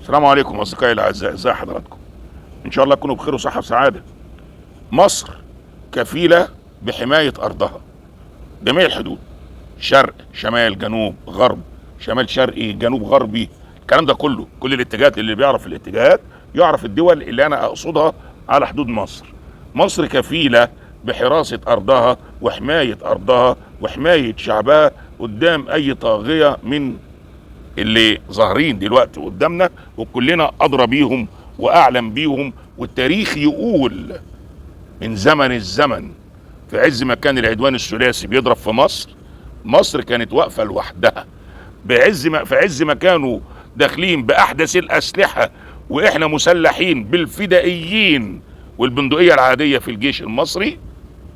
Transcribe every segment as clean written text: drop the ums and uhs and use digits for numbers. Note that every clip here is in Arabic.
السلام عليكم اصدقائي الاعزاء، ازي حضراتكم؟ ان شاء الله تكونوا بخير وصحه وسعاده. مصر كفيله بحمايه ارضها، جميع الحدود، شرق شمال جنوب غرب، شمال شرقي جنوب غربي، الكلام ده كله، كل الاتجاهات. اللي بيعرف الاتجاهات يعرف الدول اللي انا اقصدها على حدود مصر. مصر كفيله بحراسه ارضها وحمايه ارضها وحمايه شعبها قدام اي طاغيه من اللي ظاهرين دلوقتي قدامنا، وكلنا ادرى بيهم واعلم بيهم. والتاريخ يقول من زمن الزمن، في عز ما كان العدوان الثلاثي بيضرب في مصر، مصر كانت واقفه لوحدها. في عز ما كانوا داخلين باحدث الاسلحه واحنا مسلحين بالفدائيين والبندقيه العاديه في الجيش المصري،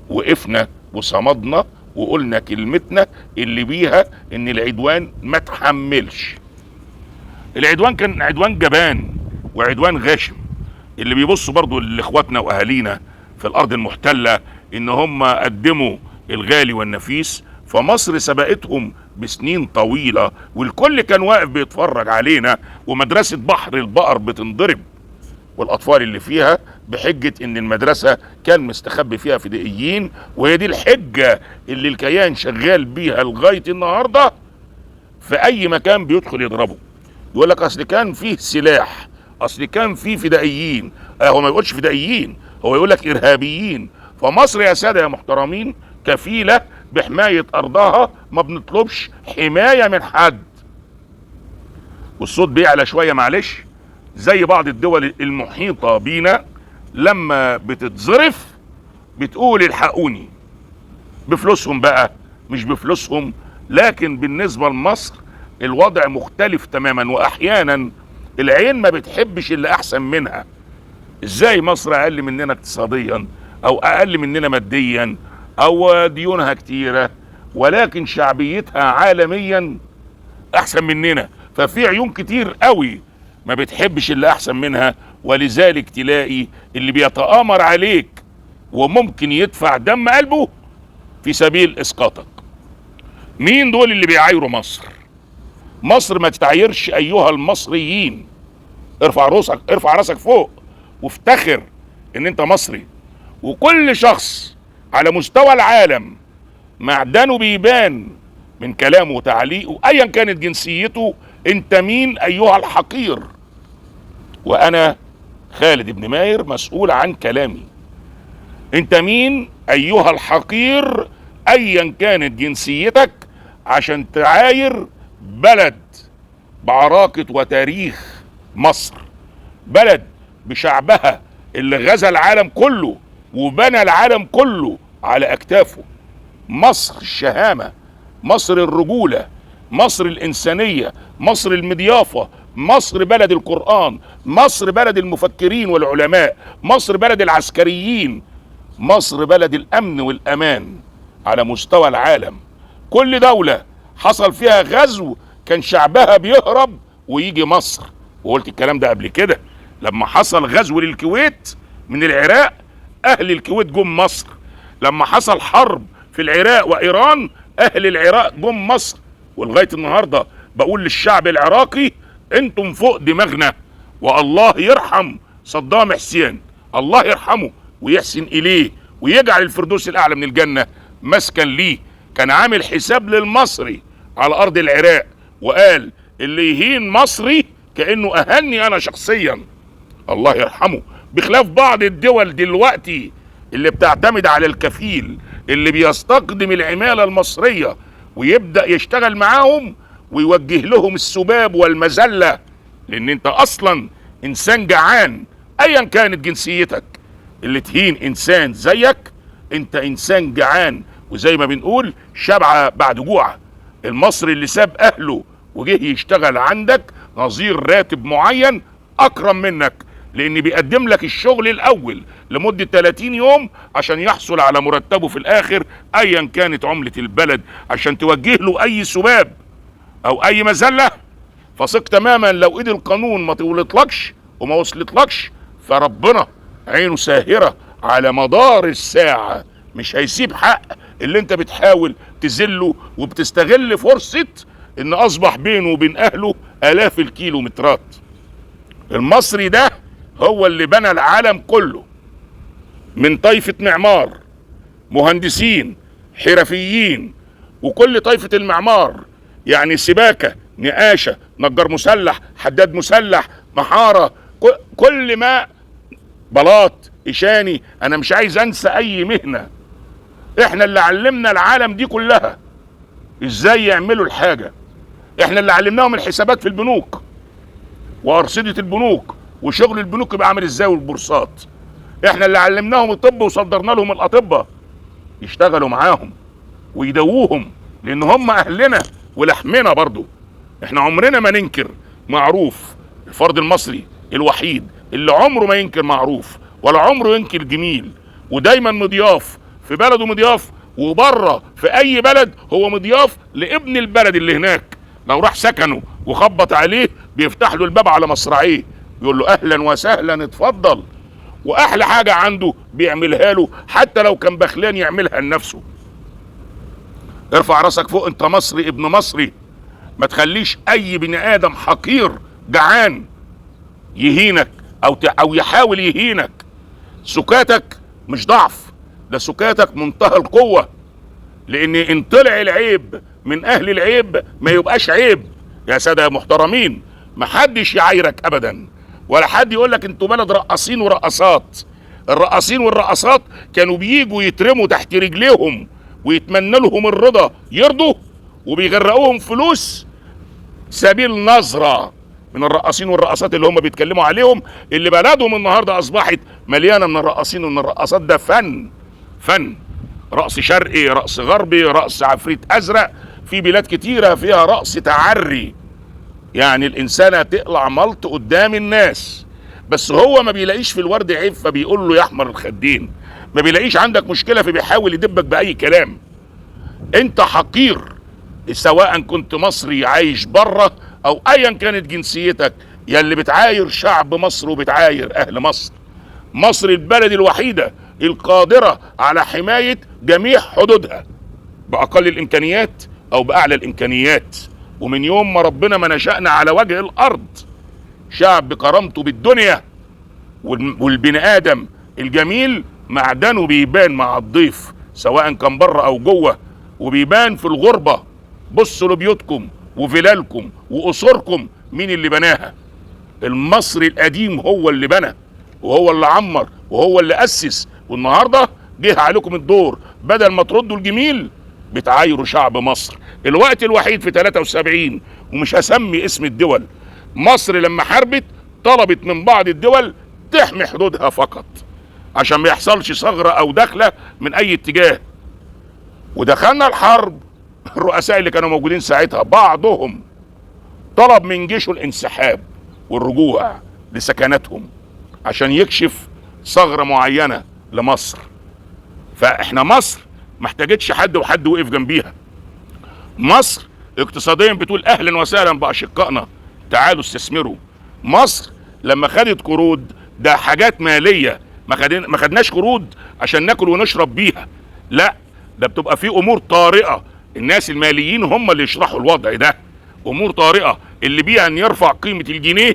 وقفنا وصمدنا وقلنا كلمتنا اللي بيها ان العدوان ما تحملش. العدوان كان عدوان جبان وعدوان غاشم. اللي بيبصوا برضو لاخواتنا واهالينا في الارض المحتله ان هم قدموا الغالي والنفيس، فمصر سبقتهم بسنين طويله، والكل كان واقف بيتفرج علينا، ومدرسه بحر البقر بتنضرب والاطفال اللي فيها بحجه ان المدرسه كان مستخبي فيها فدائيين. وهي دي الحجه اللي الكيان شغال بيها لغايه النهارده. في اي مكان بيدخل يضربه يقول لك اصل كان فيه سلاح، اصل كان فيه فدائيين. هو ما يقولش فدائيين، هو يقول لك ارهابيين. فمصر يا ساده يا محترمين كفيله بحمايه ارضها، ما بنطلبش حمايه من حد. والصوت بيعلى شويه معلش، زي بعض الدول المحيطة بينا لما بتتظرف بتقول الحقوني بفلوسهم بقى، مش بفلوسهم. لكن بالنسبة لمصر الوضع مختلف تماما، واحيانا العين ما بتحبش اللي احسن منها. ازاي مصر اقل مننا اقتصاديا او اقل مننا ماديا او ديونها كتيرة، ولكن شعبيتها عالميا احسن مننا؟ ففي عيون كتير قوي ما بتحبش اللي احسن منها، ولذلك تلاقي اللي بيتآمر عليك وممكن يدفع دم قلبه في سبيل اسقاطك. مين دول اللي بيعايروا مصر؟ مصر ما تتعايرش ايها المصريين. ارفع راسك فوق وافتخر ان انت مصري. وكل شخص على مستوى العالم معدنه بيبان من كلامه وتعليقه ايا كانت جنسيته. انت مين ايها الحقير؟ وانا خالد بن ماهر مسؤول عن كلامي. انت مين ايها الحقير ايا كانت جنسيتك عشان تعاير بلد بعراقة وتاريخ مصر، بلد بشعبها اللي غزا العالم كله وبنى العالم كله على اكتافه؟ مصر الشهامة، مصر الرجولة، مصر الإنسانية، مصر المضيافة، مصر بلد القرآن، مصر بلد المفكرين والعلماء، مصر بلد العسكريين، مصر بلد الأمن والأمان على مستوى العالم. كل دولة حصل فيها غزو كان شعبها بيهرب ويجي مصر. وقلت الكلام ده قبل كده، لما حصل غزو للكويت من العراق أهل الكويت جم مصر. لما حصل حرب في العراق وإيران أهل العراق جم مصر. ولغاية النهاردة بقول للشعب العراقي انتم فوق دماغنا، والله يرحم صدام حسين، الله يرحمه ويحسن إليه ويجعل الفردوس الأعلى من الجنة مسكن ليه. كان عامل حساب للمصري على أرض العراق وقال اللي يهين مصري كأنه أهني أنا شخصيا، الله يرحمه. بخلاف بعض الدول دلوقتي اللي بتعتمد على الكفيل، اللي بيستقدم العمالة المصرية ويبدأ يشتغل معاهم ويوجه لهم السباب والمذلة، لان انت اصلا انسان جعان ايا كانت جنسيتك. اللي تهين انسان زيك انت انسان جعان، وزي ما بنقول شبعة بعد جوع. المصري اللي ساب اهله وجه يشتغل عندك نظير راتب معين اكرم منك، لان بيقدم لك الشغل الاول لمدة 30 يوم عشان يحصل على مرتبه في الاخر ايا كانت عملة البلد. عشان توجه له اي سباب او اي مذلة فثق تماما لو ايد القانون ما طولتلكش وما وصلتلكش فربنا عينه ساهرة على مدار الساعة، مش هيسيب حق اللي انت بتحاول تذله وبتستغل فرصة ان اصبح بينه وبين اهله الاف الكيلومترات. المصري ده هو اللي بنى العالم كله، من طائفة معمار، مهندسين، حرفيين، وكل طائفة المعمار، يعني سباكة، نقاشة، نجار مسلح، حداد مسلح، محارة، كل ما، بلاط، إشاني. أنا مش عايز أنسى أي مهنة. إحنا اللي علمنا العالم دي كلها إزاي يعملوا الحاجة. إحنا اللي علمناهم الحسابات في البنوك وأرصدة البنوك وشغل البنوك يبقى عامل إزاي والبورصات. إحنا اللي علمناهم الطب وصدرنا لهم الأطباء يشتغلوا معاهم ويدووهم، لأن هم أهلنا ولحمنا برضو. إحنا عمرنا ما ننكر معروف. الفرد المصري الوحيد اللي عمره ما ينكر معروف ولا عمره ينكر جميل، ودايما مضياف في بلده، مضياف وبره في اي بلد هو مضياف لابن البلد اللي هناك. لو راح سكنه وخبط عليه بيفتح له الباب على مصراعيه، يقول له اهلا وسهلا اتفضل، واحلى حاجه عنده بيعملها له حتى لو كان بخلان يعملها لنفسه. ارفع راسك فوق، انت مصري ابن مصري. ما تخليش اي بني ادم حقير جعان يهينك او يحاول يهينك. سكاتك مش ضعف، ده سكاتك منتهى القوة، لان ان طلع العيب من اهل العيب ما يبقاش عيب. يا سادة محترمين، محدش يعايرك ابدا، ولا حد يقولك انتوا بلد رقاصين ورقصات. الرقاصين والرقصات كانوا بييجوا يترموا تحت رجليهم ويتمنى لهم الرضا يرضوا، وبيغرقوهم فلوس سبيل نظرة من الرقاصين والرقصات اللي هم بيتكلموا عليهم، اللي بلدهم النهارده اصبحت مليانه من الرقاصين ومن الرقصات. ده فن رقص شرقي، رقص غربي، رقص عفريت ازرق. في بلاد كتيره فيها رقص تعري، يعني الانسانه تقلع ملط قدام الناس، بس هو ما بيلاقيش في الورد عيب فبيقول له يا احمر الخدين. ما بيلاقيش عندك مشكله فبيحاول يدبك باي كلام. انت حقير سواء كنت مصري عايش بره او ايا كانت جنسيتك، يا اللي بتعاير شعب مصر وبتعاير اهل مصر. مصر البلد الوحيدة القادرة على حماية جميع حدودها باقل الامكانيات او باعلى الامكانيات. ومن يوم ما ربنا ما نشأنا على وجه الارض شعب بكرامته بالدنيا، والبني ادم الجميل معدنه بيبان مع الضيف سواء كان بره او جوه، وبيبان في الغربة. بصوا لبيوتكم وفلالكم وقصوركم، مين اللي بناها؟ المصري القديم هو اللي بنى وهو اللي عمر وهو اللي أسس. والنهارده جه عليكم الدور، بدل ما تردوا الجميل بتعايروا شعب مصر. الوقت الوحيد في 73، ومش هسمي اسم الدول، مصر لما حاربت طلبت من بعض الدول تحمي حدودها فقط عشان ما يحصلش ثغرة او دخلة من اي اتجاه. ودخلنا الحرب، الرؤساء اللي كانوا موجودين ساعتها بعضهم طلب من جيشه الانسحاب والرجوع لسكناتهم عشان يكشف ثغرة معينة لمصر. فاحنا مصر ما احتاجتش حد وحد وقف جنبيها. مصر اقتصاديا بتقول اهلا وسهلا باشقائنا، تعالوا استثمروا. مصر لما خدت قروض ده حاجات مالية، ما خدناش قروض عشان ناكل ونشرب بيها، لا ده بتبقى في امور طارئة. الناس الماليين هم اللي يشرحوا الوضع ده. امور طارئة اللي بيها ان يرفع قيمة الجنيه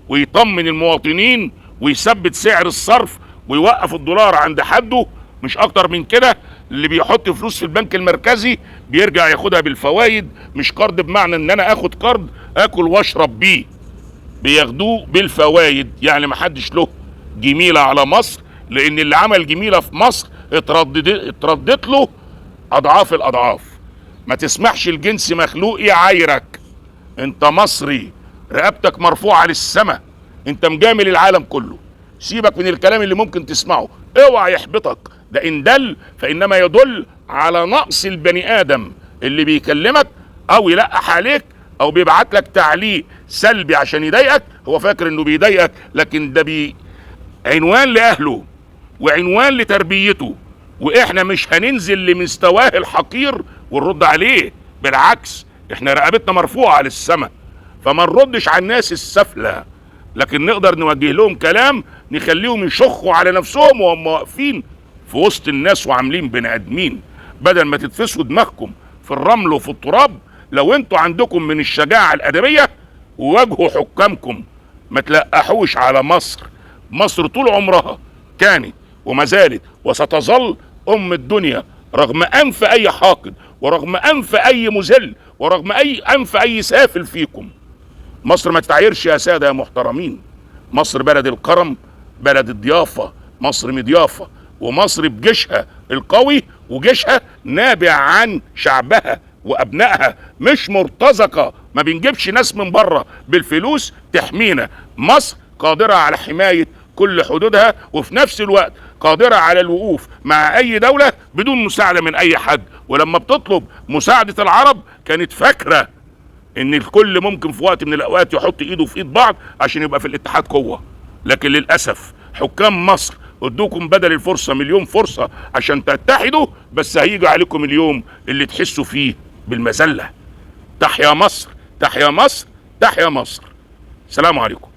ويطمن المواطنين ويثبت سعر الصرف ويوقف الدولار عند حده، مش اكتر من كده. اللي بيحط فلوس في البنك المركزي بيرجع ياخدها بالفوائد، مش قرض بمعنى ان انا اخد قرض اكل واشرب بيه، بياخدوه بالفوائد. يعني محدش له جميلة على مصر، لان اللي عمل جميلة في مصر اتردت له اضعاف الاضعاف. ما تسمحش الجنس مخلوق يعايرك. انت مصري رقبتك مرفوعة للسماء، انت مجامل العالم كله. سيبك من الكلام اللي ممكن تسمعه، اوعى يحبطك. ده ان دل فانما يدل على نقص البني ادم اللي بيكلمك او يلقح عليك او بيبعت لك تعليق سلبي عشان يضايقك. هو فاكر انه بيضايقك، لكن ده عنوان لاهله وعنوان لتربيته. واحنا مش هننزل لمستواه الحقير ونرد عليه، بالعكس احنا رقبتنا مرفوعة للسماء. فما نردش على الناس السفلة، لكن نقدر نوجه لهم كلام نخليهم يشخوا على نفسهم وهم واقفين في وسط الناس وعاملين بني ادمين، بدل ما تتفسوا دماغكم في الرمل وفي التراب. لو انتوا عندكم من الشجاعة الادبية وواجهوا حكامكم، ما تلقحوش على مصر. مصر طول عمرها كانت وما زالت وستظل ام الدنيا، رغم انف اي حاقد، ورغم انف اي مذل، ورغم انف اي سافل فيكم. مصر ما تتعايرش يا ساده يا محترمين. مصر بلد الكرم، بلد الضيافه، مصر مضيافه، ومصر بجيشها القوي، وجيشها نابع عن شعبها وابنائها، مش مرتزقه. ما بنجيبش ناس من بره بالفلوس تحمينا. مصر قادره على حمايه كل حدودها، وفي نفس الوقت قادره على الوقوف مع اي دوله بدون مساعده من اي حد. ولما بتطلب مساعده العرب كانت فاكره ان الكل ممكن في وقت من الاوقات يحط ايده في ايد بعض عشان يبقى في الاتحاد قوه. لكن للاسف حكام مصر ادوكم بدل الفرصه مليون فرصه عشان تتحدوا، بس هيجي عليكم اليوم اللي تحسوا فيه بالمذله. تحيا مصر، تحيا مصر، تحيا مصر. سلام عليكم.